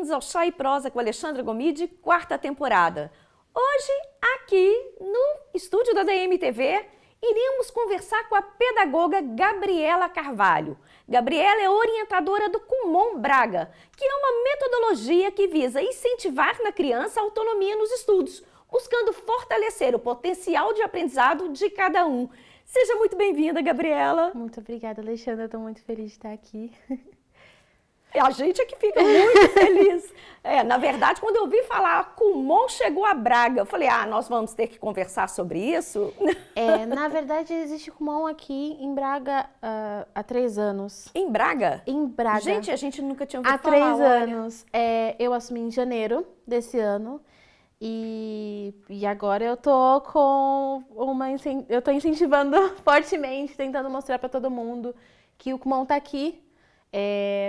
bem-vindos ao Chá e Prosa com Alexandra Gomide, quarta temporada. Hoje, aqui no estúdio da DMTV, iremos conversar com a pedagoga Gabriela Carvalho. Gabriela é orientadora do Kumon Braga, que é uma metodologia que visa incentivar na criança a autonomia nos estudos, buscando fortalecer o potencial de aprendizado de cada um. Seja muito bem-vinda, Gabriela. Muito obrigada, Alexandra. Estou muito feliz de estar aqui. A gente é que fica muito feliz. Na verdade, quando eu ouvi falar Kumon chegou a Braga, eu falei, nós vamos ter que conversar sobre isso? Na verdade, existe Kumon aqui em Braga há 3 anos. Em Braga? Em Braga. Gente, a gente nunca tinha ouvido falar. Há 3 anos. Eu assumi em janeiro desse ano. E agora eu tô com eu tô incentivando fortemente, tentando mostrar para todo mundo que o Kumon tá aqui.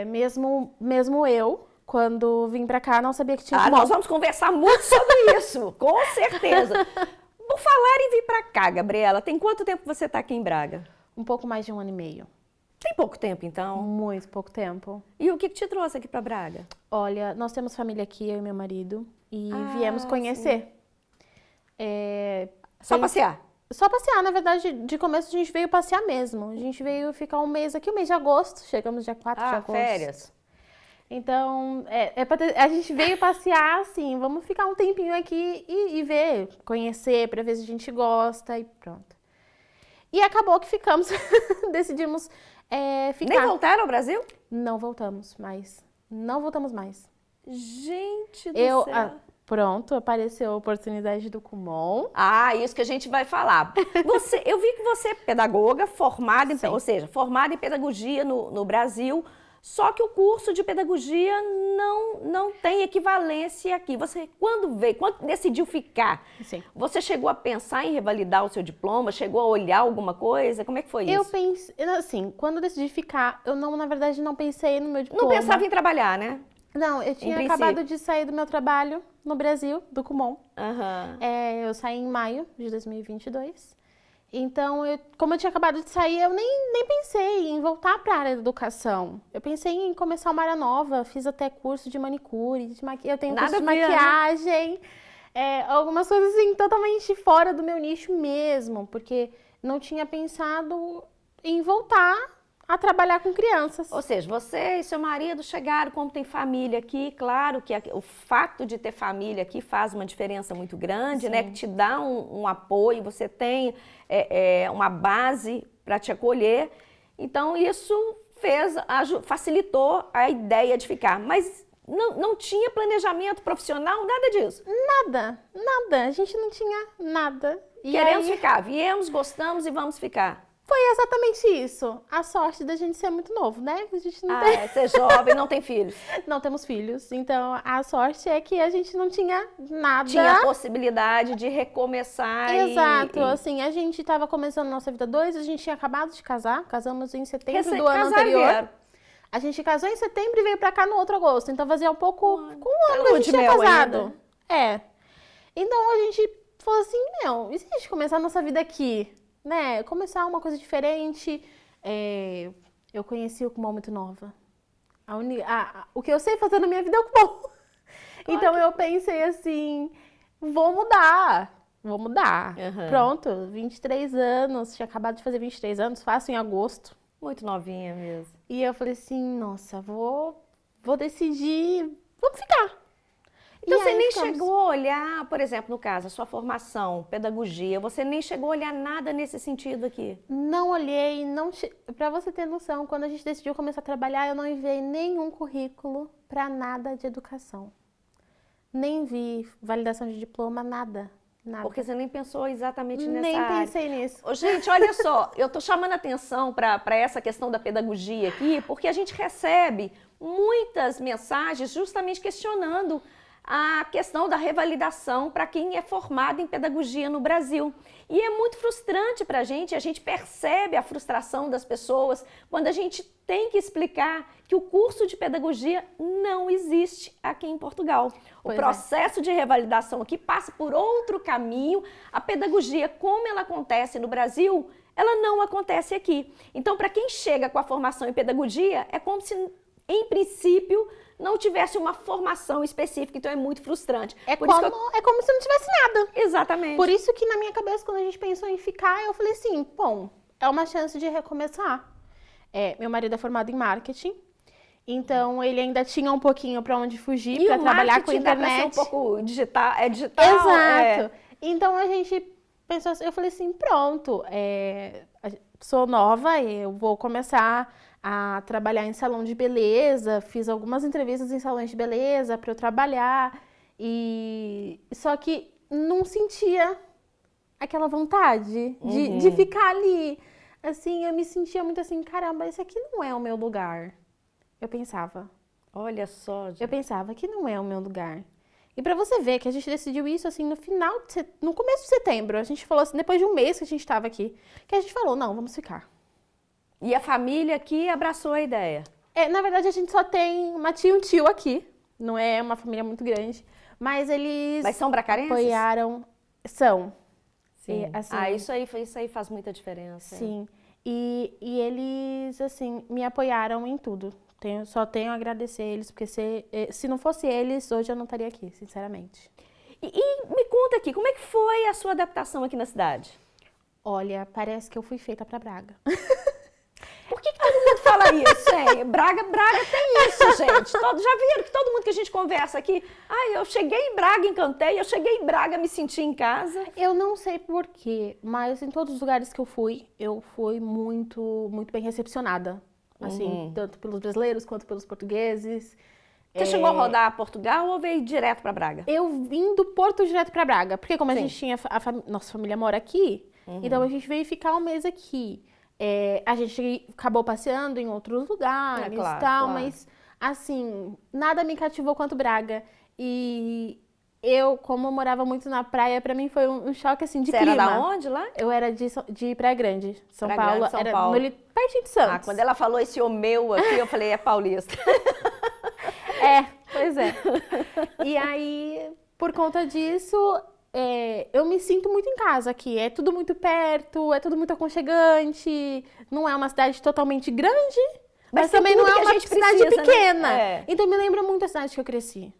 Mesmo eu, quando vim pra cá, não sabia que tinha Kumon. Nós vamos conversar muito sobre isso, com certeza. Por falar em vir pra cá, Gabriela, tem quanto tempo você tá aqui em Braga? Um pouco mais de 1 ano e meio. Tem pouco tempo, então? Muito pouco tempo. E o que te trouxe aqui pra Braga? Olha, nós temos família aqui, eu e meu marido, e viemos conhecer. Só passear? Só passear, na verdade, de começo a gente veio passear mesmo. A gente veio ficar um mês aqui, o mês de agosto, chegamos dia 4 de agosto. Férias. Então, a gente veio passear, assim, vamos ficar um tempinho aqui e ver, conhecer, pra ver se a gente gosta e pronto. E acabou que ficamos, decidimos ficar. Nem voltaram ao Brasil? Não voltamos mais. Não voltamos mais. Gente do céu. Pronto, apareceu a oportunidade do Kumon. Isso que a gente vai falar. Eu vi que você é pedagoga, formada, ou seja, formada em pedagogia no Brasil, só que o curso de pedagogia não tem equivalência aqui. Você, quando decidiu ficar, Sim. Você chegou a pensar em revalidar o seu diploma? Chegou a olhar alguma coisa? Como é que foi isso? Eu pensei, assim, quando eu decidi ficar, na verdade, não pensei no meu diploma. Não pensava em trabalhar, né? Não, eu tinha acabado de sair do meu trabalho no Brasil, do Kumon. Eu saí em maio de 2022. Então, como eu tinha acabado de sair, eu nem pensei em voltar para a área da educação. Eu pensei em começar uma área nova, fiz até curso de manicure, eu tenho curso de maquiagem, algumas coisas assim, totalmente fora do meu nicho mesmo, porque não tinha pensado em voltar a trabalhar com crianças. Ou seja, você e seu marido chegaram, como tem família aqui, claro que o fato de ter família aqui faz uma diferença muito grande, né? Que te dá um apoio, você tem uma base para te acolher. Então, isso facilitou a ideia de ficar. Mas não tinha planejamento profissional, nada disso? Nada. A gente não tinha nada. Queremos ficar, viemos, gostamos e vamos ficar. Foi exatamente isso. A sorte da gente ser muito novo, né? A gente não tem... ser jovem, não tem filhos. Não temos filhos. Então, a sorte é que a gente não tinha nada. Tinha a possibilidade de recomeçar. Exato. Assim, a gente estava começando nossa vida 2, a gente tinha acabado de casar. Casamos em setembro do ano anterior. A gente casou em setembro e veio pra cá no outro agosto. Então, fazia um pouco... Com um ano que a gente tinha casado. Então, a gente falou assim, e se a gente começar a nossa vida aqui? Né, começar uma coisa diferente. Eu conheci o Kumon muito nova. O que eu sei fazer na minha vida é o Kumon. Então eu pensei assim, vou mudar. Pronto, 23 anos, tinha acabado de fazer 23 anos, faço em agosto. Muito novinha mesmo. E eu falei assim, nossa, vou decidir, vamos ficar. Então você nem chegou a olhar, por exemplo, no caso, a sua formação, pedagogia, você nem chegou a olhar nada nesse sentido aqui? Não olhei, para você ter noção, quando a gente decidiu começar a trabalhar, eu não enviei nenhum currículo para nada de educação. Nem vi validação de diploma, nada. Porque você nem pensou exatamente nessa nem área. Nem pensei nisso. Gente, olha só, eu tô chamando a atenção para essa questão da pedagogia aqui, porque a gente recebe muitas mensagens justamente questionando a questão da revalidação para quem é formado em pedagogia no Brasil. E é muito frustrante para a gente percebe a frustração das pessoas quando a gente tem que explicar que o curso de pedagogia não existe aqui em Portugal. O processo de revalidação aqui passa por outro caminho. A pedagogia, como ela acontece no Brasil, ela não acontece aqui. Então, para quem chega com a formação em pedagogia, é como se em princípio, não tivesse uma formação específica, então é muito frustrante. É como se não tivesse nada. Exatamente. Por isso que na minha cabeça, quando a gente pensou em ficar, eu falei assim, bom, é uma chance de recomeçar. Meu marido é formado em marketing, então ele ainda tinha um pouquinho para onde fugir, para trabalhar com a internet. Dá pra ser um pouco digital, digital. Exato. Então a gente pensou assim, eu falei assim, pronto, sou nova, eu vou começar a trabalhar em salão de beleza, fiz algumas entrevistas em salões de beleza para eu trabalhar, só que não sentia aquela vontade de ficar ali. Assim, eu me sentia muito assim, caramba, esse aqui não é o meu lugar. Eu pensava. Olha só, gente. Eu pensava que não é o meu lugar. E pra você ver que a gente decidiu isso assim no começo de setembro. A gente falou assim, depois de um mês que a gente tava aqui, que a gente falou, não, vamos ficar. E a família aqui abraçou a ideia? Na verdade, a gente só tem uma tia e um tio aqui. Não é uma família muito grande. Mas eles... Mas são bracarenses? Apoiaram. São. Sim. Assim, isso aí faz muita diferença. Sim. E eles, assim, me apoiaram em tudo. Só tenho a agradecer eles, porque se não fosse eles, hoje eu não estaria aqui, sinceramente. E me conta aqui, como é que foi a sua adaptação aqui na cidade? Olha, parece que eu fui feita para Braga. Por que todo mundo fala isso, hein? Braga tem isso, gente. Já viram que todo mundo que a gente conversa aqui, eu cheguei em Braga, encantei, eu cheguei em Braga, me senti em casa. Eu não sei porquê, mas em todos os lugares que eu fui muito, muito bem recepcionada. Assim, tanto pelos brasileiros quanto pelos portugueses. Você chegou a rodar Portugal ou veio direto para Braga? Eu vim do Porto direto para Braga, porque como a gente tinha, nossa família mora aqui, então a gente veio ficar um mês aqui. A gente acabou passeando em outros lugares e tal, mas assim, nada me cativou quanto Braga. E eu, como eu morava muito na praia, pra mim foi um choque assim de clima. Você era da onde lá? Eu era de Praia Grande, São Paulo. Pertinho de Santos. Quando ela falou esse meu aqui, eu falei, é paulista. Pois é. E aí, por conta disso, eu me sinto muito em casa aqui. É tudo muito perto, é tudo muito aconchegante. Não é uma cidade totalmente grande, mas também não é uma cidade pequena. Né? Então me lembra muito a cidade que eu cresci.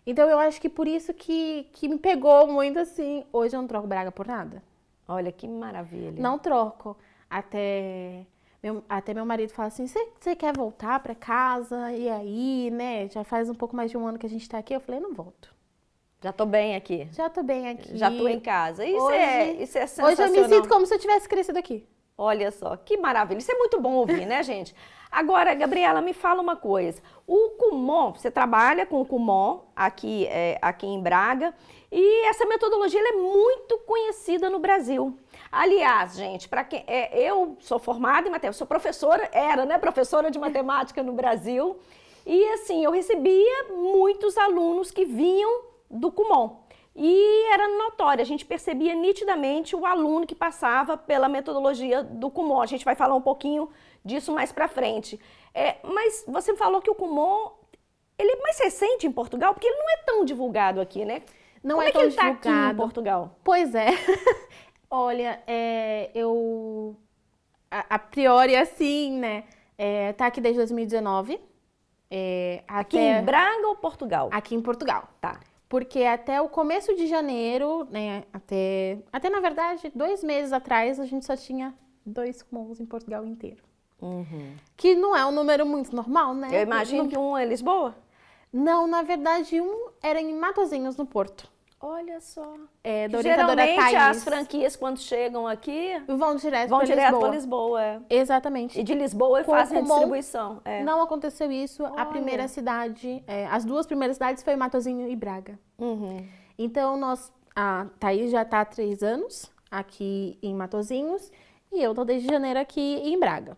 Então eu acho que por isso que me pegou muito assim. Hoje eu não troco Braga por nada. Olha que maravilha. Não troco. Até meu marido fala assim, você quer voltar pra casa? E aí, né? Já faz um pouco mais de um ano que a gente tá aqui. Eu falei, não volto. Já tô bem aqui. Já tô bem aqui. Já tô em casa. Isso é sensacional. Hoje eu me sinto como se eu tivesse crescido aqui. Olha só, que maravilha. Isso é muito bom ouvir, né, gente? Agora, Gabriela, me fala uma coisa. O Kumon, você trabalha com o Kumon aqui em Braga, e essa metodologia ela é muito conhecida no Brasil. Aliás, gente, para quem eu sou formada em matemática, sou professora, professora de matemática no Brasil, e assim, eu recebia muitos alunos que vinham do Kumon. E era notório, a gente percebia nitidamente o aluno que passava pela metodologia do Kumon. A gente vai falar um pouquinho disso mais pra frente. Mas você falou que o Kumon, ele é mais recente em Portugal, porque ele não é tão divulgado aqui, né? Não é tão divulgado. Como é que ele tá aqui em Portugal? Pois é. Olha, a priori assim, né? Tá aqui desde 2019. Aqui em Braga ou Portugal? Aqui em Portugal. Tá. Porque até o começo de janeiro, né, até na verdade, 2 meses atrás, a gente só tinha 2 Kumons em Portugal inteiro. Que não é um número muito normal, né? Eu imagino que um é Lisboa? Não, na verdade, um era em Matosinhos, no Porto. Olha só. Da orientadora Thaís. Geralmente as franquias, quando chegam aqui, vão direto para Lisboa. Exatamente. E de Lisboa fazem a distribuição. Não aconteceu isso. Olha. A primeira cidade, as 2 primeiras cidades foi Matosinhos e Braga. Então, a Thaís já está há 3 anos aqui em Matosinhos e eu tô desde janeiro aqui em Braga.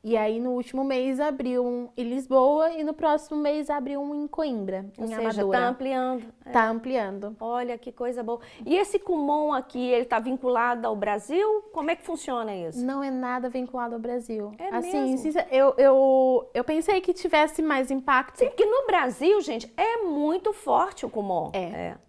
E aí, no último mês, abriu um em Lisboa e no próximo mês abriu um em Coimbra, em Amadora. Tá ampliando. Tá ampliando. Olha, que coisa boa. E esse Kumon aqui, ele tá vinculado ao Brasil? Como é que funciona isso? Não é nada vinculado ao Brasil. Mesmo? Eu pensei que tivesse mais impacto. Sim, porque no Brasil, gente, é muito forte o Kumon.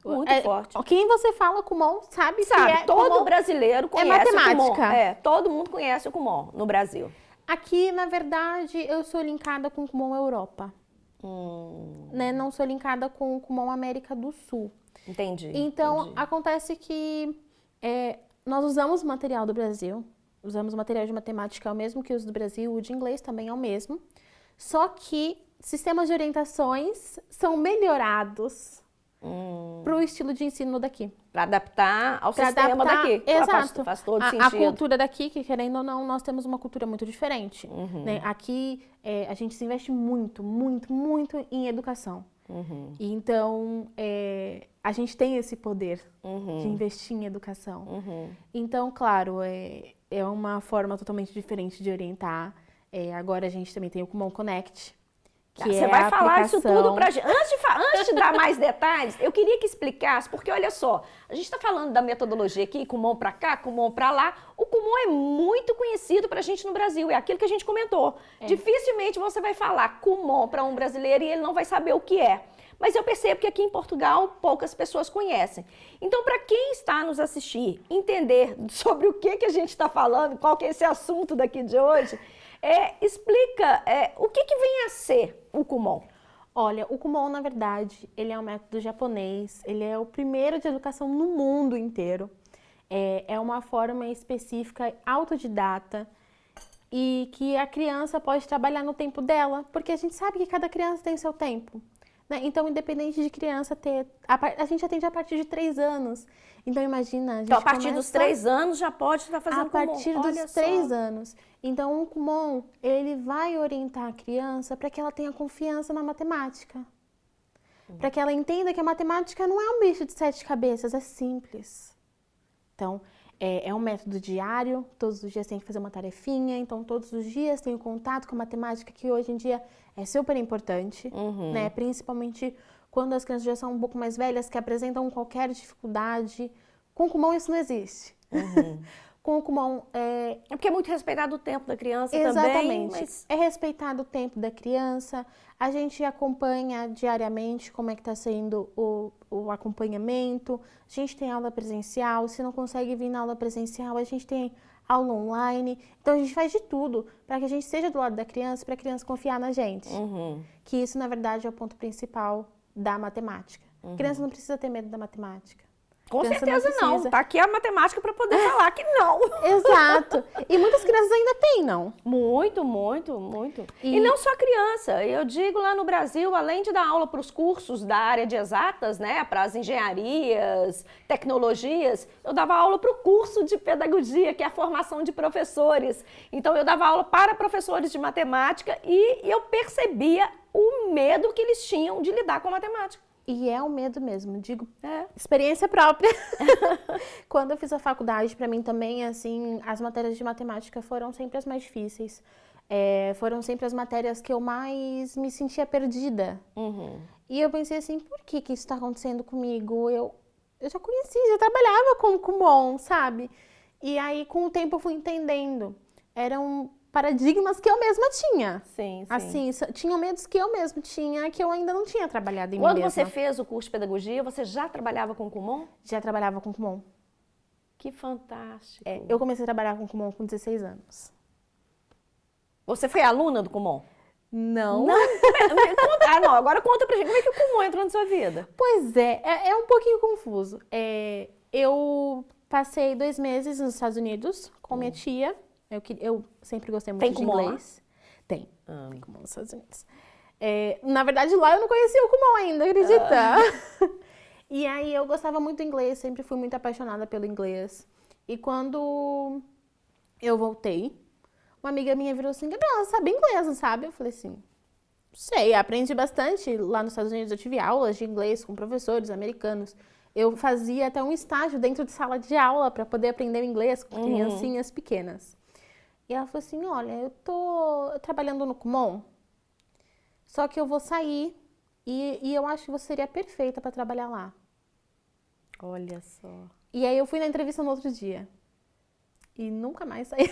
Muito forte. Quem você fala Kumon sabe todo Kumon brasileiro conhece matemática. o Kumon. Todo mundo conhece o Kumon no Brasil. Aqui, na verdade, eu sou linkada com o Kumon Europa. Né? Não sou linkada com o Kumon América do Sul. Entendi. Então, acontece que nós usamos material do Brasil, usamos material de matemática é o mesmo que os do Brasil, o de inglês também é o mesmo, só que sistemas de orientações são melhorados para o estilo de ensino daqui. Para adaptar ao sistema daqui. Exato. Faz todo sentido. A cultura daqui, que querendo ou não, nós temos uma cultura muito diferente. Né? Aqui, a gente se investe muito, muito, muito em educação. E então, a gente tem esse poder de investir em educação. Então, claro, é uma forma totalmente diferente de orientar. Agora a gente também tem o Kumon Connect, que você vai falar isso tudo pra gente. Antes de dar mais detalhes, eu queria que explicasse, porque olha só, a gente está falando da metodologia aqui, Kumon para cá, Kumon para lá. O Kumon é muito conhecido pra gente no Brasil, é aquilo que a gente comentou. Dificilmente você vai falar Kumon para um brasileiro e ele não vai saber o que é. Mas eu percebo que aqui em Portugal poucas pessoas conhecem. Então, para quem está nos assistir, entender sobre o que a gente está falando, qual que é esse assunto daqui de hoje, explica o que vem a ser o Kumon. Olha, o Kumon, na verdade, ele é um método japonês, ele é o primeiro de educação no mundo inteiro. É uma forma específica, autodidata, e que a criança pode trabalhar no tempo dela, porque a gente sabe que cada criança tem seu tempo. Né? Então, independente de criança a gente atende a partir de 3 anos. Então, imagina, a gente então, a partir dos 3 anos já pode estar fazendo Kumon. A partir dos 3 anos. Então, o Kumon, ele vai orientar a criança para que ela tenha confiança na matemática. Para que ela entenda que a matemática não é um bicho de 7 cabeças, é simples. Então, é um método diário, todos os dias tem que fazer uma tarefinha, então todos os dias tem o contato com a matemática, que hoje em dia é super importante, né? Principalmente quando as crianças já são um pouco mais velhas, que apresentam qualquer dificuldade. Com o Kumon isso não existe. Com o Kumon porque é muito respeitado o tempo da criança também. Exatamente. É respeitado o tempo da criança. A gente acompanha diariamente como é que está sendo o acompanhamento. A gente tem aula presencial. Se não consegue vir na aula presencial, a gente tem aula online. Então, a gente faz de tudo para que a gente esteja do lado da criança, para a criança confiar na gente. Que isso, na verdade, é o ponto principal da matemática. A criança não precisa ter medo da matemática. Com certeza não. Tá aqui a matemática para poder falar que não. Exato. E muitas crianças ainda têm, não? Muito, muito, muito. E não só criança. Eu digo lá no Brasil, além de dar aula para os cursos da área de exatas, né, para as engenharias, tecnologias, eu dava aula para o curso de pedagogia, que é a formação de professores. Então, eu dava aula para professores de matemática e eu percebia o medo que eles tinham de lidar com a matemática. E é um medo mesmo, digo, experiência própria. Quando eu fiz a faculdade, para mim também, assim, as matérias de matemática foram sempre as mais difíceis. Foram sempre as matérias que eu mais me sentia perdida. E eu pensei assim, por que isso está acontecendo comigo? Eu já conhecia, eu trabalhava com Kumon, sabe? E aí, com o tempo, eu fui entendendo. Eram paradigmas que eu mesma tinha. Sim, sim. Assim, tinham medos que eu mesma tinha, que eu ainda não tinha trabalhado em mim mesma. Quando você fez o curso de pedagogia, você já trabalhava com Kumon? Já trabalhava com Kumon. Que fantástico. Eu comecei a trabalhar com Kumon com 16 anos. Você foi aluna do Kumon? Não. Não, agora conta pra gente, como é que o Kumon entrou na sua vida? Pois é um pouquinho confuso. Eu passei 2 meses nos Estados Unidos com minha tia. Eu sempre gostei muito de inglês. Tem Kumon nos Estados Unidos. Na verdade, lá eu não conhecia o Kumon ainda, acredita? E aí eu gostava muito do inglês, sempre fui muito apaixonada pelo inglês. E quando eu voltei, uma amiga minha virou assim, Gabriela, sabe inglês, não sabe? Eu falei assim, sei, aprendi bastante. Lá nos Estados Unidos eu tive aulas de inglês com professores americanos. Eu fazia até um estágio dentro de sala de aula para poder aprender o inglês com criancinhas pequenas. E ela falou assim, olha, eu tô trabalhando no Kumon, só que eu vou sair e eu acho que você seria perfeita para trabalhar lá. Olha só. E aí eu fui na entrevista no outro dia. E nunca mais saí.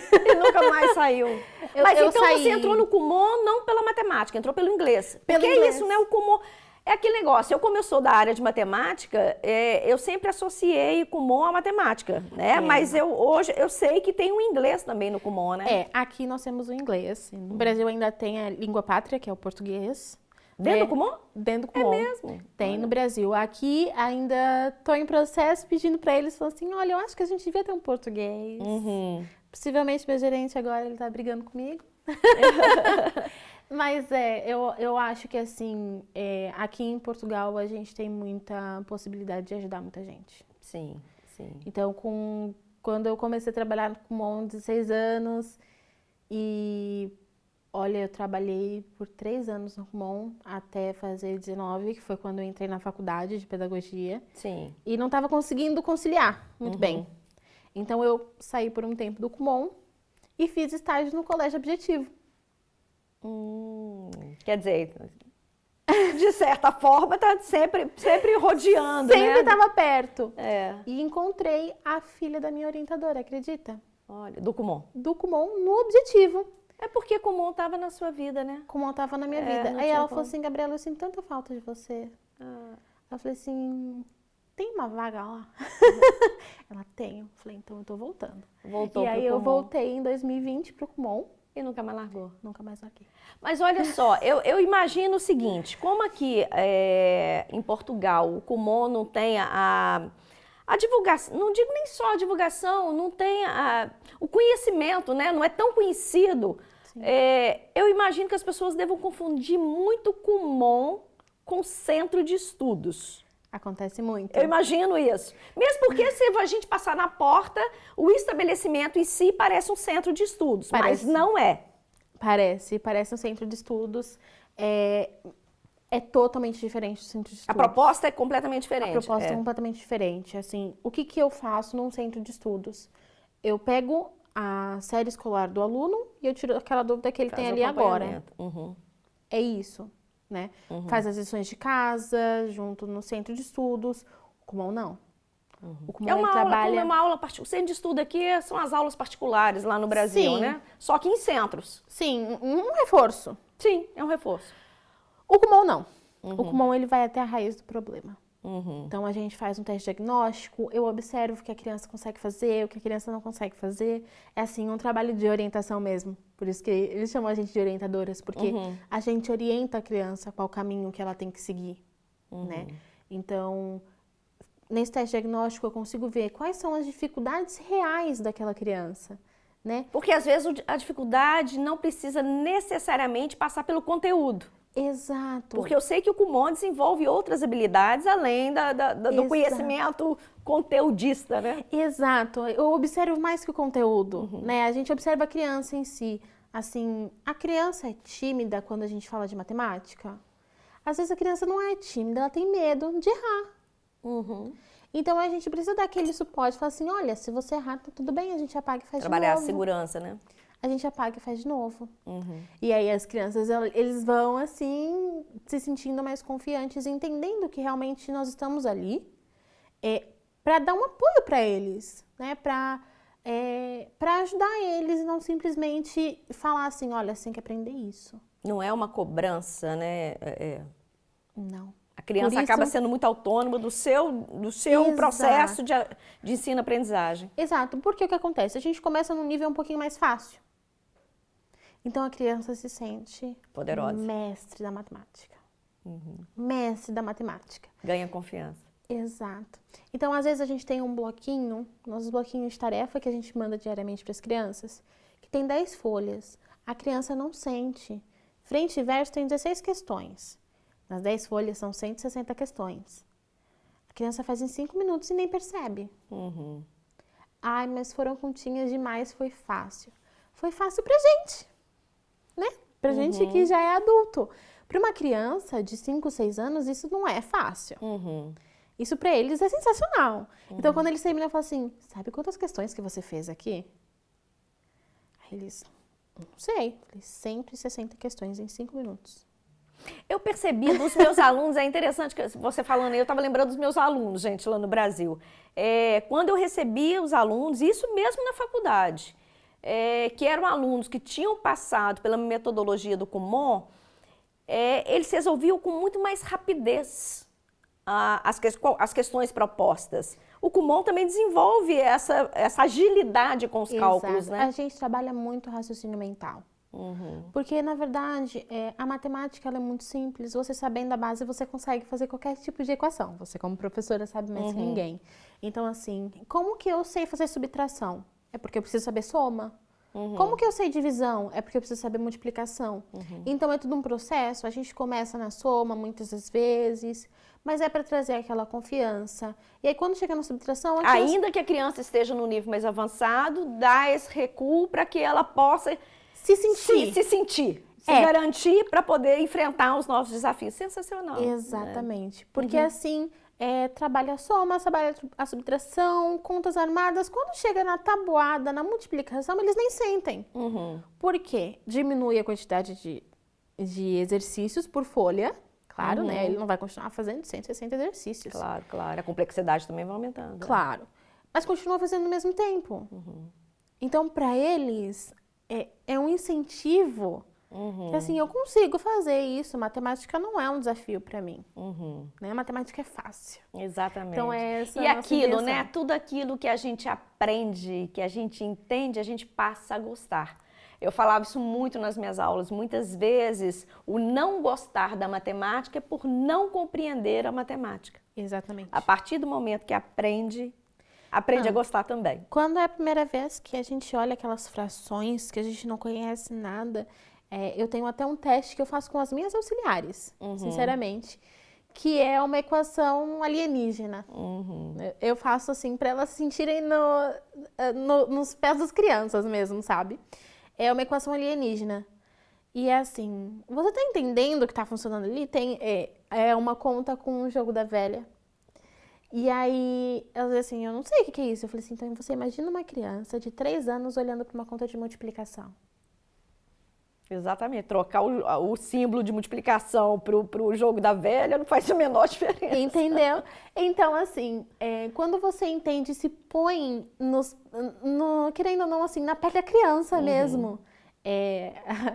Mas então você entrou no Kumon não pela matemática, entrou pelo inglês. Porque é isso, né? O Kumon É aquele negócio, como eu sou da área de matemática, eu sempre associei Kumon à matemática, né? Mas hoje eu sei que tem o inglês também no Kumon, né? Aqui nós temos o inglês. No Brasil ainda tem a língua pátria, que é o português. Dentro do Kumon? Dentro do Kumon. É mesmo? Tem no Brasil. Aqui ainda estou em processo pedindo para eles, falando assim, olha, eu acho que a gente devia ter um português. Possivelmente meu gerente agora, ele tá brigando comigo. Mas eu acho que assim, aqui em Portugal a gente tem muita possibilidade de ajudar muita gente. Sim, sim. Então, quando eu comecei a trabalhar com Kumon, 16 anos, e olha, eu trabalhei por 3 anos no Kumon até fazer 19, que foi quando eu entrei na faculdade de pedagogia. Sim. E não estava conseguindo conciliar muito bem. Então, eu saí por um tempo do Kumon e fiz estágio no Colégio Objetivo. Quer dizer, de certa forma, tá sempre rodeando, Sempre estava perto. E encontrei a filha da minha orientadora, acredita? Olha, do Kumon. Do Kumon no Objetivo. É porque Kumon estava na sua vida, né? Kumon estava na minha vida. Aí ela falou assim, Gabriela, eu sinto tanta falta de você. Eu falei assim, tem uma vaga lá? Ela tem. Eu falei, então eu tô voltando. Voltou. E aí eu voltei em 2020 pro Kumon. E nunca mais largou? Nunca mais larguei. Mas olha só, eu imagino o seguinte, como aqui em Portugal o Kumon não tem a divulgação, não digo nem só a divulgação, não tem o conhecimento, né? Não é tão conhecido. Eu imagino que as pessoas devam confundir muito Kumon com centro de estudos. Acontece muito. Eu imagino isso. Mesmo porque se a gente passar na porta, o estabelecimento em si parece um centro de estudos, mas não é. Parece um centro de estudos. É totalmente diferente do centro de estudos. A proposta é completamente diferente. A proposta é completamente diferente. Assim, o que eu faço num centro de estudos? Eu pego a série escolar do aluno e eu tiro aquela dúvida que ele tem ali agora. É isso. Né? Faz as lições de casa, junto no centro de estudos. O Kumon não. O Kumon é uma aula particular. O centro de estudo aqui são as aulas particulares lá no Brasil, né? Só que em centros. Sim, um reforço. Sim, é um reforço. O Kumon não. O Kumon ele vai até a raiz do problema. Então a gente faz um teste diagnóstico, eu observo o que a criança consegue fazer, o que a criança não consegue fazer. É assim, um trabalho de orientação mesmo. Por isso que eles chamam a gente de orientadoras, porque a gente orienta a criança qual caminho que ela tem que seguir, né? Então, nesse teste diagnóstico eu consigo ver quais são as dificuldades reais daquela criança, né? Porque às vezes a dificuldade não precisa necessariamente passar pelo conteúdo. Exato. Porque eu sei que o Kumon desenvolve outras habilidades além do conhecimento conteudista, né? Exato. Eu observo mais que o conteúdo, né? A gente observa a criança em si. Assim, a criança é tímida quando a gente fala de matemática? Às vezes a criança não é tímida, ela tem medo de errar. Então a gente precisa dar aquele suporte, falar assim, olha, se você errar, tá tudo bem, a gente apaga e faz de novo. Trabalhar a segurança, né? A gente apaga e faz de novo. E aí as crianças, eles vão assim, se sentindo mais confiantes, entendendo que realmente nós estamos ali para dar um apoio para eles, né? Para ajudar eles, não simplesmente falar assim, olha, você tem que aprender isso. Não é uma cobrança, né? Não. A criança acaba sendo muito autônoma do seu processo de ensino-aprendizagem. Exato, porque o que acontece? A gente começa num nível um pouquinho mais fácil. Então a criança se sente poderosa, mestre da matemática. Mestre da matemática. Ganha confiança. Exato. Então, às vezes a gente tem um bloquinho, nossos bloquinhos de tarefa que a gente manda diariamente para as crianças, que tem 10 folhas. A criança não sente. Frente e verso tem 16 questões. Nas 10 folhas são 160 questões. A criança faz em 5 minutos e nem percebe. Ai, mas foram continhas demais, foi fácil. Foi fácil pra gente, né? Pra gente que já é adulto. Para uma criança de 5, 6 anos, isso não é fácil. Isso pra eles é sensacional. Então, quando eles terminam, eu falo assim, sabe quantas questões que você fez aqui? Aí eles, não sei. Falei, 160 questões em 5 minutos. Eu percebi dos meus alunos, é interessante que você falando aí, eu estava lembrando dos meus alunos, gente, lá no Brasil. Quando eu recebia os alunos, isso mesmo na faculdade, que eram alunos que tinham passado pela metodologia do Kumon, eles resolviam com muito mais rapidez as questões propostas. O Kumon também desenvolve essa agilidade com os cálculos, né? A gente trabalha muito o raciocínio mental. Porque, na verdade, a matemática ela é muito simples. Você sabendo a base, você consegue fazer qualquer tipo de equação. Você, como professora, sabe mais que ninguém. Então, assim, como que eu sei fazer subtração? É porque eu preciso saber soma. Como que eu sei divisão? É porque eu preciso saber multiplicação. Então, é tudo um processo. A gente começa na soma, muitas das vezes, mas é para trazer aquela confiança. E aí, quando chega na subtração... Ainda que a criança esteja no nível mais avançado, dá esse recuo para que ela possa... Se sentir, se garantir para poder enfrentar os novos desafios. Sensacional. Exatamente. Né? Porque assim, trabalha a soma, trabalha a subtração, contas armadas. Quando chega na tabuada, na multiplicação, eles nem sentem. Por quê? Diminui a quantidade de exercícios por folha. Claro, né? Ele não vai continuar fazendo 160 exercícios. Claro, claro. A complexidade também vai aumentando. Claro. Mas continua fazendo ao mesmo tempo. Então, para eles... É um incentivo que, assim, eu consigo fazer isso. Matemática não é um desafio para mim. Né? Matemática é fácil. Exatamente. Então, essa e aquilo, né? Tudo aquilo que a gente aprende, que a gente entende, a gente passa a gostar. Eu falava isso muito nas minhas aulas. Muitas vezes, o não gostar da matemática é por não compreender a matemática. Exatamente. A partir do momento que aprende a gostar também. Quando é a primeira vez que a gente olha aquelas frações, que a gente não conhece nada, eu tenho até um teste que eu faço com as minhas auxiliares, sinceramente, que é uma equação alienígena. Eu faço assim, para elas se sentirem nos pés das crianças mesmo, sabe? É uma equação alienígena. E é assim, você tá entendendo o que tá funcionando ali? É uma conta com o jogo da velha. E aí, ela dizia assim, eu não sei o que é isso. Eu falei assim, então você imagina uma criança de 3 anos olhando para uma conta de multiplicação. Exatamente. Trocar o símbolo de multiplicação pro jogo da velha não faz a menor diferença. Entendeu? Então, assim, quando você entende, se põe, querendo ou não, assim, na pele da criança mesmo.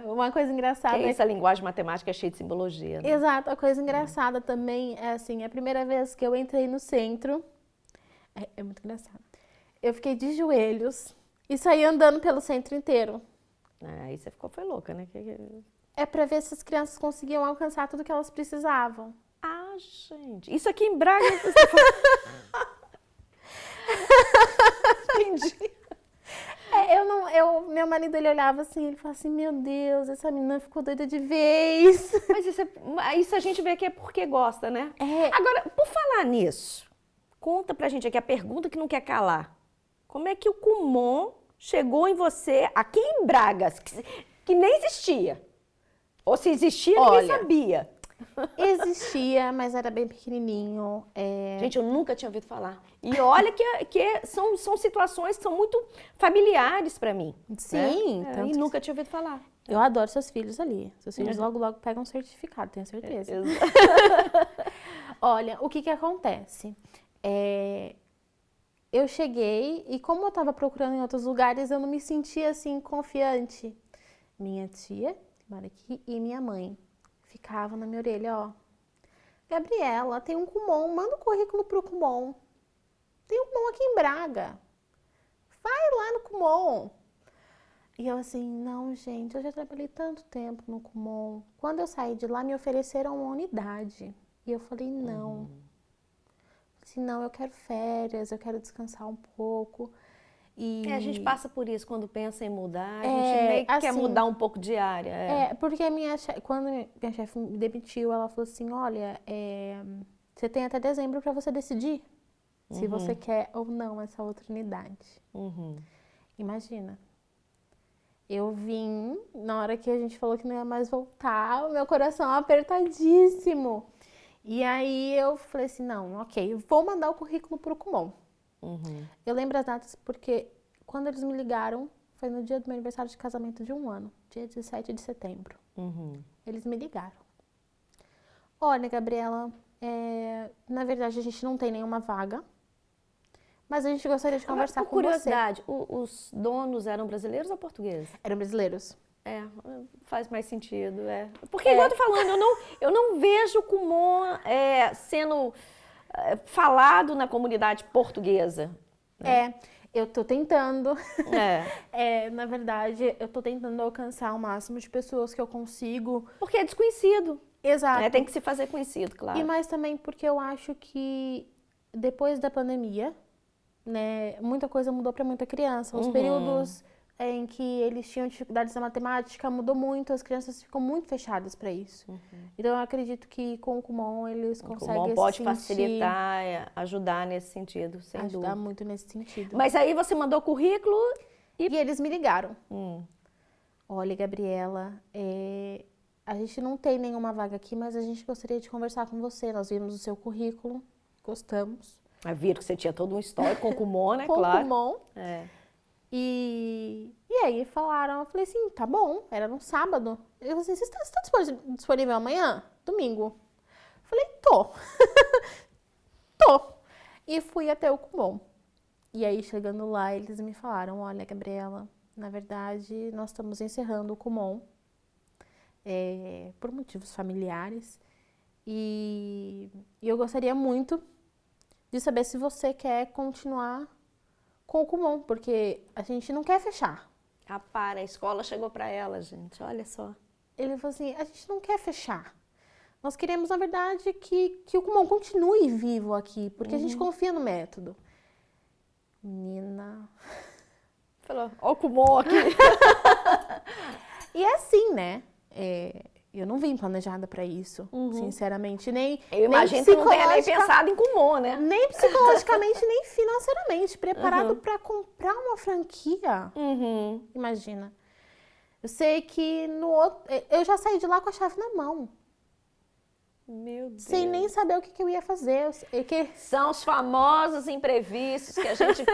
Uma coisa engraçada. Essa linguagem matemática é cheia de simbologia. Né? Exato, a coisa engraçada também é assim, a primeira vez que eu entrei no centro, é muito engraçado. Eu fiquei de joelhos e saí andando pelo centro inteiro. Aí você foi louca, né? É pra ver se as crianças conseguiam alcançar tudo que elas precisavam. Ah, gente. Isso aqui em Braga. Entendi. Meu marido, ele olhava assim, ele falava assim, meu Deus, essa menina ficou doida de vez. Mas isso a gente vê que é porque gosta, né? Agora, por falar nisso, conta pra gente aqui a pergunta que não quer calar. Como é que o Kumon chegou em você aqui em Braga, que nem existia? Ou se existia, ninguém sabia. Existia, mas era bem pequenininho. Gente, eu nunca tinha ouvido falar. E olha que são situações que são muito familiares para mim. Sim. Né? E nunca tinha ouvido falar. Eu adoro seus filhos ali. Seus filhos logo pegam um certificado, tenho certeza. Olha, o que acontece? Eu cheguei e como eu estava procurando em outros lugares, eu não me sentia assim confiante. Minha tia, que mora aqui, e minha mãe ficavam na minha orelha, ó. Gabriela, tem um Kumon, manda o currículo pro Kumon. Tem um Kumon aqui em Braga. Vai lá no Kumon. E eu assim, não, gente, eu já trabalhei tanto tempo no Kumon. Quando eu saí de lá, me ofereceram uma unidade. E eu falei, não. Assim, não, eu quero férias, eu quero descansar um pouco. A gente passa por isso quando pensa em mudar, a gente meio que assim, quer mudar um pouco de área. Porque quando minha chefe me demitiu, ela falou assim, olha, você tem até dezembro para você decidir se você quer ou não essa outra unidade. Imagina. Eu vim, na hora que a gente falou que não ia mais voltar, o meu coração apertadíssimo. E aí eu falei assim, não, ok, vou mandar o currículo pro Kumon. Eu lembro as datas porque quando eles me ligaram, foi no dia do meu aniversário de casamento de 1 ano, dia 17 de setembro. Eles me ligaram. Olha, Gabriela, na verdade a gente não tem nenhuma vaga, mas a gente gostaria de conversar com você. Por curiosidade, os donos eram brasileiros ou portugueses? Eram brasileiros. Faz mais sentido, Porque, igual eu tô falando, eu não vejo o Kumon sendo falado na comunidade portuguesa. Né? Eu tô tentando. Na verdade, eu tô tentando alcançar o máximo de pessoas que eu consigo. Porque é desconhecido. Exato. Tem que se fazer conhecido, claro. E mais também porque eu acho que depois da pandemia, né, muita coisa mudou para muita criança. Os períodos em que eles tinham dificuldades na matemática mudou muito, as crianças ficam muito fechadas para isso. Então eu acredito que com o Kumon eles conseguem o Kumon pode facilitar, ajudar nesse sentido, sem dúvida. Ajudar muito nesse sentido. Mas aí você mandou currículo e eles me ligaram. Olha, Gabriela, a gente não tem nenhuma vaga aqui, mas a gente gostaria de conversar com você. Nós vimos o seu currículo, gostamos. Viram que você tinha todo um histórico com o Kumon, né? Com claro. o Kumon. E aí falaram, eu falei assim, tá bom, era no sábado. Eu falei assim, você está disponível amanhã? Domingo. Eu falei, tô. Tô. E fui até o Kumon. E aí, chegando lá, eles me falaram, olha, Gabriela, na verdade, nós estamos encerrando o Kumon por motivos familiares. E eu gostaria muito de saber se você quer continuar com o Kumon, porque a gente não quer fechar. A escola chegou para ela, gente, olha só. Ele falou assim, a gente não quer fechar. Nós queremos, na verdade, que o Kumon continue vivo aqui, porque a gente confia no método. Menina... Falou, ó o Kumon aqui. E é assim, né? Eu não vim planejada para isso, sinceramente. Eu imagino que não tenha nem pensado em Kumon, né? Nem psicologicamente, nem financeiramente. Preparado para comprar uma franquia. Imagina. Eu sei que eu já saí de lá com a chave na mão. Meu Deus. Sem nem saber o que eu ia fazer. São os famosos imprevistos que a gente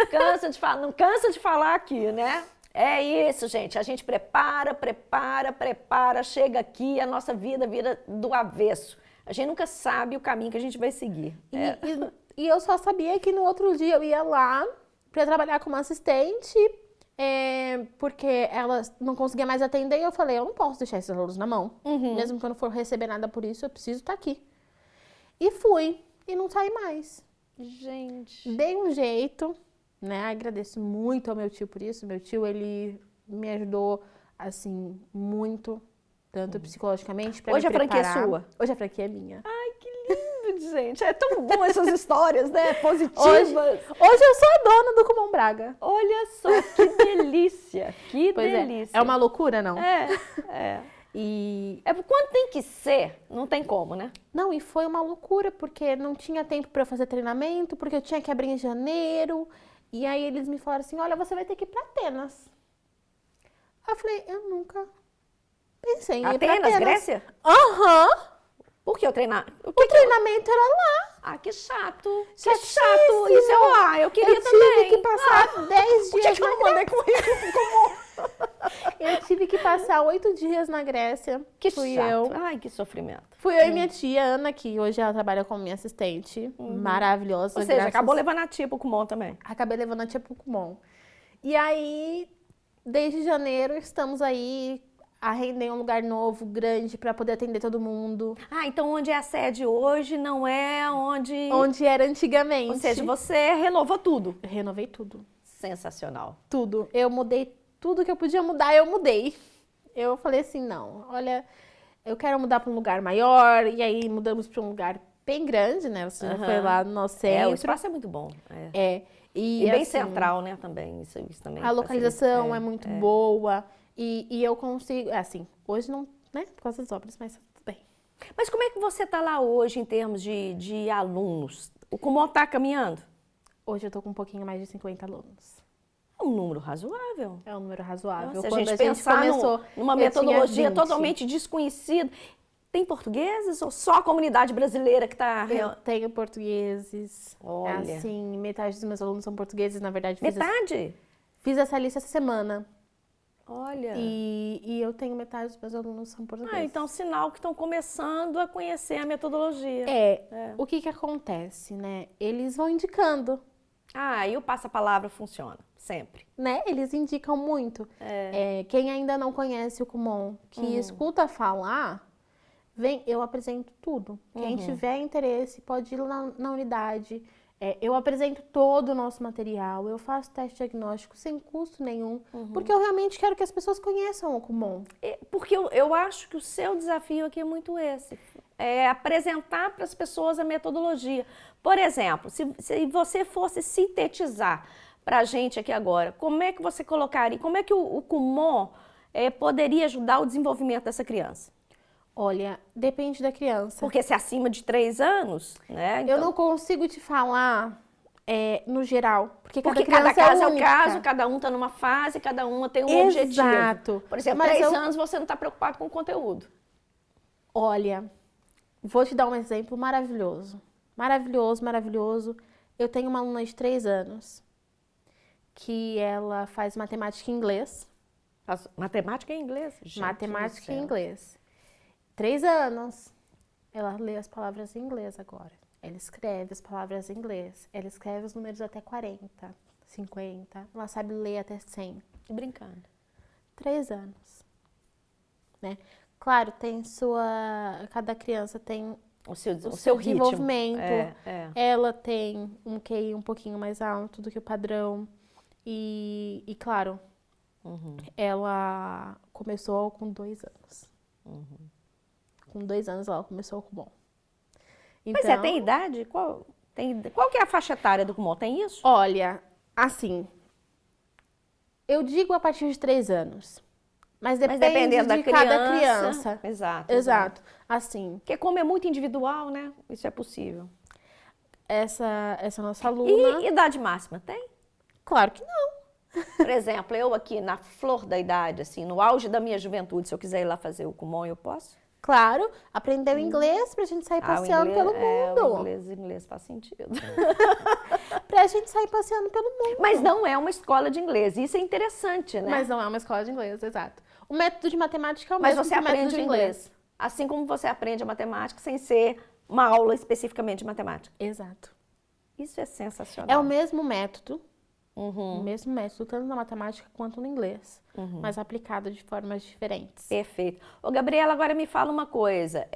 não cansa de falar aqui, né? É isso, gente. A gente prepara, chega aqui, a nossa vida vira do avesso. A gente nunca sabe o caminho que a gente vai seguir. E eu só sabia que no outro dia eu ia lá para trabalhar como assistente, porque ela não conseguia mais atender. E eu falei, eu não posso deixar esses alunos na mão. Mesmo que eu não for receber nada por isso, eu preciso estar aqui. E fui. E não saí mais. Gente. Dei um jeito. Né? Agradeço muito ao meu tio por isso. Meu tio, ele me ajudou, assim, muito, tanto psicologicamente, para me preparar. Hoje a franquia é sua? Hoje a franquia é minha. Ai, que lindo, gente. É tão bom essas histórias, né? Positivas. Hoje eu sou a dona do Kumon Braga. Olha só, que delícia. Que delícia. É uma loucura, não? Quando tem que ser, não tem como, né? Não, e foi uma loucura, porque não tinha tempo para eu fazer treinamento, porque eu tinha que abrir em janeiro. E aí eles me falaram assim, olha, você vai ter que ir para Atenas. Aí eu falei, eu nunca pensei em ir para Atenas. Grécia? Por que o treinamento? O treinamento era lá. Que chato. Que chato. Isso é lá, eu queria também. Eu tive que passar 10 dias Por que eu não mandei currículo? Eu tive que passar 8 dias na Grécia. Que chato. Ai, que sofrimento. Fui eu e minha tia, Ana, que hoje ela trabalha como minha assistente. Maravilhosa. Ou seja, acabou levando a tia pro Kumon também. Acabei levando a tia pro Kumon. E aí, desde janeiro, estamos aí a render um lugar novo, grande, para poder atender todo mundo. Então onde é a sede hoje não é onde... Onde era antigamente. Ou seja, você renovou tudo. Renovei tudo. Sensacional. Tudo. Eu mudei tudo que eu podia mudar, eu mudei. Eu falei assim, não, olha, eu quero mudar para um lugar maior. E aí mudamos para um lugar bem grande, né? Você já foi lá no nosso centro. O espaço é muito bom. E bem assim, central, né, também. Isso também a localização é muito boa. E eu consigo, assim, hoje não, né, por causa das obras, mas tudo bem. Mas como é que você está lá hoje em termos de alunos? O Kumon está caminhando? Hoje eu estou com um pouquinho mais de 50 alunos. É um número razoável. É um número razoável. Nossa, quando a gente pensar numa metodologia totalmente desconhecida. Tem portugueses ou só a comunidade brasileira que está... Eu tenho portugueses. Olha. Assim, metade dos meus alunos são portugueses, na verdade. Metade? Fiz essa lista essa semana. Olha. E eu tenho metade dos meus alunos são portugueses. Então, sinal que estão começando a conhecer a metodologia. O que acontece, né? Eles vão indicando. Ah, e o passa-palavra funciona, sempre. Né? Eles indicam muito. Quem ainda não conhece o Kumon, que escuta falar, vem, eu apresento tudo. Quem tiver interesse pode ir lá na unidade. Eu apresento todo o nosso material, eu faço teste diagnóstico sem custo nenhum, porque eu realmente quero que as pessoas conheçam o Kumon. Porque eu acho que o seu desafio aqui é muito esse. É apresentar para as pessoas a metodologia. Por exemplo, se você fosse sintetizar para a gente aqui agora, como é que você colocaria, como é que o Kumon poderia ajudar o desenvolvimento dessa criança? Olha, depende da criança. Porque se é acima de 3 anos, né? Então... Eu não consigo te falar no geral, porque cada caso criança é o caso, cada um está numa fase, cada uma tem um objetivo. Exato. Por exemplo, 3 anos você não está preocupado com o conteúdo. Olha, vou te dar um exemplo maravilhoso. Maravilhoso, maravilhoso. Eu tenho uma aluna de 3 anos que ela faz matemática e inglês. Faz matemática e inglês? Gente, matemática e inglês. 3 anos. Ela lê as palavras em inglês agora. Ela escreve as palavras em inglês. Ela escreve os números até 40, 50. Ela sabe ler até 100. Brincando. 3 anos. Né? Claro, tem cada criança tem o seu desenvolvimento. Ritmo. Ela tem um QI um pouquinho mais alto do que o padrão. E claro, ela começou com 2 anos. Com 2 anos ela começou com o Kumon. Então, tem idade? Qual que é a faixa etária do Kumon? Tem isso? Olha, assim, eu digo a partir de 3 anos. Mas depende de cada criança. Exato. Assim. Porque como é muito individual, né? Isso é possível. Essa nossa aluna... E idade máxima, tem? Claro que não. Por exemplo, eu aqui na flor da idade, assim, no auge da minha juventude, se eu quiser ir lá fazer o Kumon, eu posso? Claro, aprender o inglês pra gente sair passeando pelo mundo. O inglês faz sentido. Pra gente sair passeando pelo mundo. Mas não é uma escola de inglês, isso é interessante, né? Mas não é uma escola de inglês, exato. O método de matemática é o mesmo que o método de inglês. Assim como você aprende a matemática sem ser uma aula especificamente de matemática. Exato. Isso é sensacional. É o mesmo método. O mesmo método, tanto na matemática quanto no inglês, mas aplicado de formas diferentes. Perfeito. Ô, Gabriela, agora me fala uma coisa.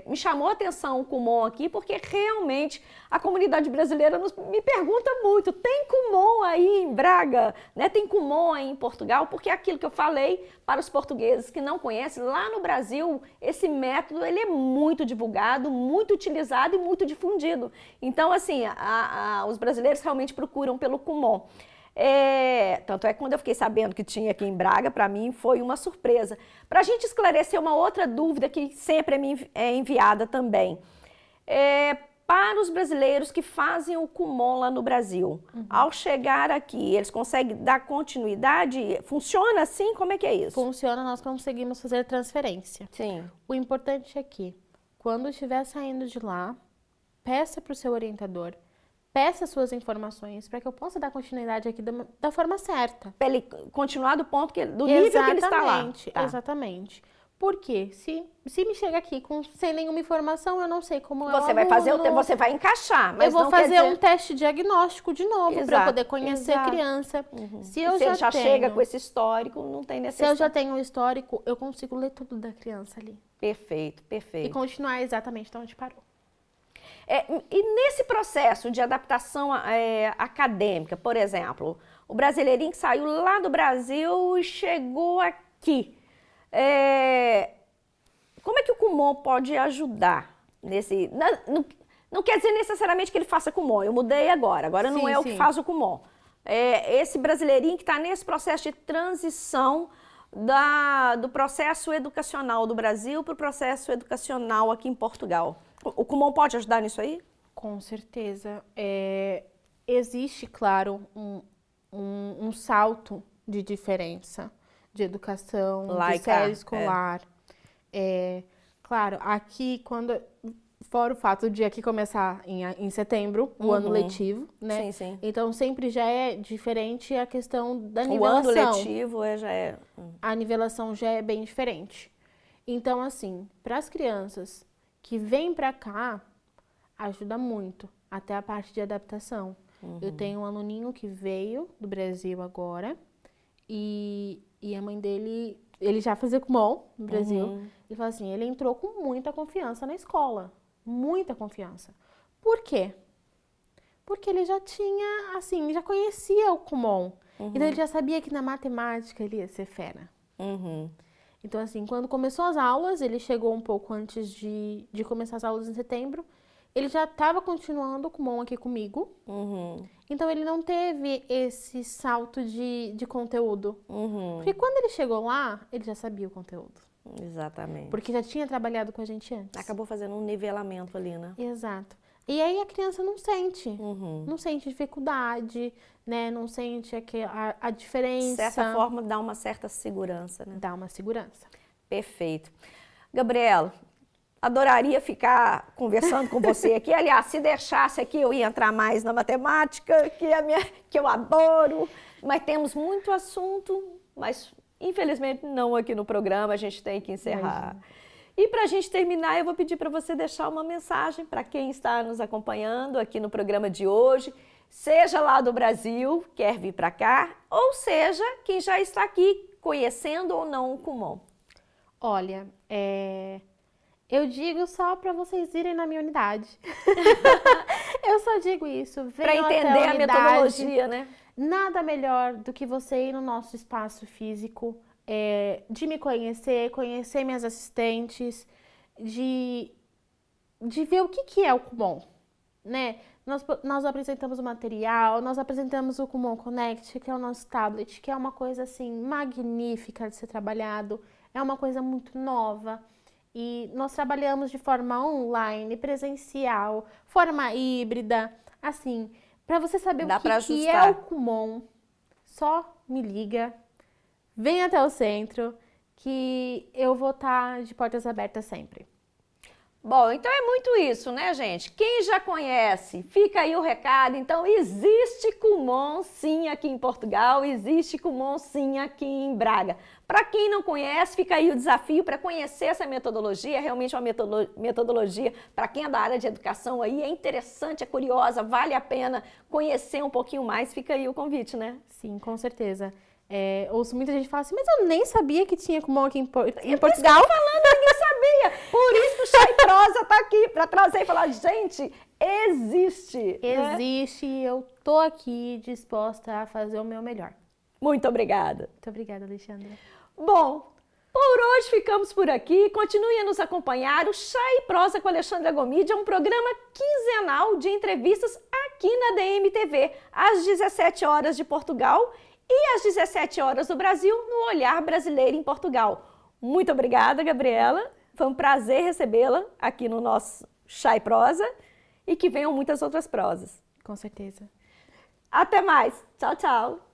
Me chamou a atenção o Kumon aqui, porque realmente a comunidade brasileira me pergunta muito, tem Kumon aí em Braga? Né? Tem Kumon aí em Portugal? Porque é aquilo que eu falei para os portugueses que não conhecem, lá no Brasil, esse método ele é muito divulgado, muito utilizado e muito difundido. Então, assim, os brasileiros realmente procuram pelo Kumon. Tanto é que quando eu fiquei sabendo que tinha aqui em Braga, para mim foi uma surpresa. Para a gente esclarecer uma outra dúvida que sempre é enviada também. Para os brasileiros que fazem o Kumon lá no Brasil, ao chegar aqui, eles conseguem dar continuidade? Funciona assim? Como é que é isso? Funciona, nós conseguimos fazer transferência. Sim. O importante é que, quando estiver saindo de lá, peça para o seu orientador, peça suas informações para que eu possa dar continuidade aqui da forma certa. Para ele continuar do nível que ele está lá. Tá. Exatamente. Porque se me chega aqui sem nenhuma informação, eu não sei como você vai fazer você vai encaixar, mas eu vou fazer um teste diagnóstico de novo para poder conhecer a criança. Se ele já chega com esse histórico, não tem necessidade. Se eu já tenho um histórico, eu consigo ler tudo da criança ali. Perfeito, perfeito. E continuar exatamente de onde parou. E nesse processo de adaptação acadêmica, por exemplo, o brasileirinho que saiu lá do Brasil e chegou aqui, como é que o Kumon pode ajudar nesse... Não quer dizer necessariamente que ele faça Kumon, eu mudei agora não é o que faz o Kumon. Esse brasileirinho que está nesse processo de transição do processo educacional do Brasil para o processo educacional aqui em Portugal. O Kumon pode ajudar nisso aí? Com certeza. Existe, claro, um salto de diferença de educação, de série escolar. Claro, aqui, fora o fato de aqui começar em setembro, o ano letivo, né? Sim, sim. Então, sempre já é diferente a questão da nivelação. O ano letivo já é... A nivelação já é bem diferente. Então, assim, para as crianças que vêm para cá, ajuda muito, até a parte de adaptação. Eu tenho um aluninho que veio do Brasil agora e a mãe dele, ele já fazia Kumon no Brasil. Ele falou assim, ele entrou com muita confiança na escola, muita confiança. Por quê? Porque ele já tinha, assim, já conhecia o Kumon. Então ele já sabia que na matemática ele ia ser fera. Então, assim, quando começou as aulas, ele chegou um pouco antes de começar as aulas em setembro. Ele já estava continuando o Kumon aqui comigo. Então, ele não teve esse salto de conteúdo. Porque quando ele chegou lá, ele já sabia o conteúdo. Exatamente. Porque já tinha trabalhado com a gente antes. Acabou fazendo um nivelamento ali, né? Exato. E aí a criança não sente. Não sente dificuldade, né? Não sente a diferença. De certa forma, dá uma certa segurança, né? Dá uma segurança. Perfeito. Gabriela, adoraria ficar conversando com você aqui. Aliás, se deixasse aqui, eu ia entrar mais na matemática, que eu adoro. Mas temos muito assunto, mas infelizmente não aqui no programa, a gente tem que encerrar. E para a gente terminar, eu vou pedir para você deixar uma mensagem para quem está nos acompanhando aqui no programa de hoje, seja lá do Brasil, quer vir para cá, ou seja, quem já está aqui conhecendo ou não o Kumon. Olha, eu digo só para vocês irem na minha unidade. Eu só digo isso. Para entender a metodologia, né? Nada melhor do que você ir no nosso espaço físico, de me conhecer minhas assistentes, de ver o que é o Kumon, né? Nós apresentamos o material, nós apresentamos o Kumon Connect, que é o nosso tablet, que é uma coisa assim magnífica de ser trabalhado, é uma coisa muito nova. E nós trabalhamos de forma online, presencial, forma híbrida, assim, para você saber o que é o Kumon, só me liga. Vem até o centro, que eu vou estar de portas abertas sempre. Bom, então é muito isso, né, gente? Quem já conhece, fica aí o recado. Então, existe Kumon sim aqui em Portugal, existe Kumon sim aqui em Braga. Para quem não conhece, fica aí o desafio para conhecer essa metodologia. É realmente uma metodologia para quem é da área de educação aí, é interessante, é curiosa, vale a pena conhecer um pouquinho mais. Fica aí o convite, né? Sim, com certeza. Ouço muita gente falar assim, mas eu nem sabia que tinha Kumon aqui em Portugal. Falando, ninguém sabia. Por isso que o Chá e Prosa está aqui, para trazer e falar, gente, existe. Existe, e eu tô aqui disposta a fazer o meu melhor. Muito obrigada. Muito obrigada, Alexandra. Bom, por hoje ficamos por aqui. Continue a nos acompanhar. O Chá e Prosa com Alexandra Gomide é um programa quinzenal de entrevistas aqui na DMTV, às 17 horas de Portugal e às 17 horas do Brasil, no Olhar Brasileiro em Portugal. Muito obrigada, Gabriela. Foi um prazer recebê-la aqui no nosso Chá e Prosa e que venham muitas outras prosas. Com certeza. Até mais. Tchau, tchau.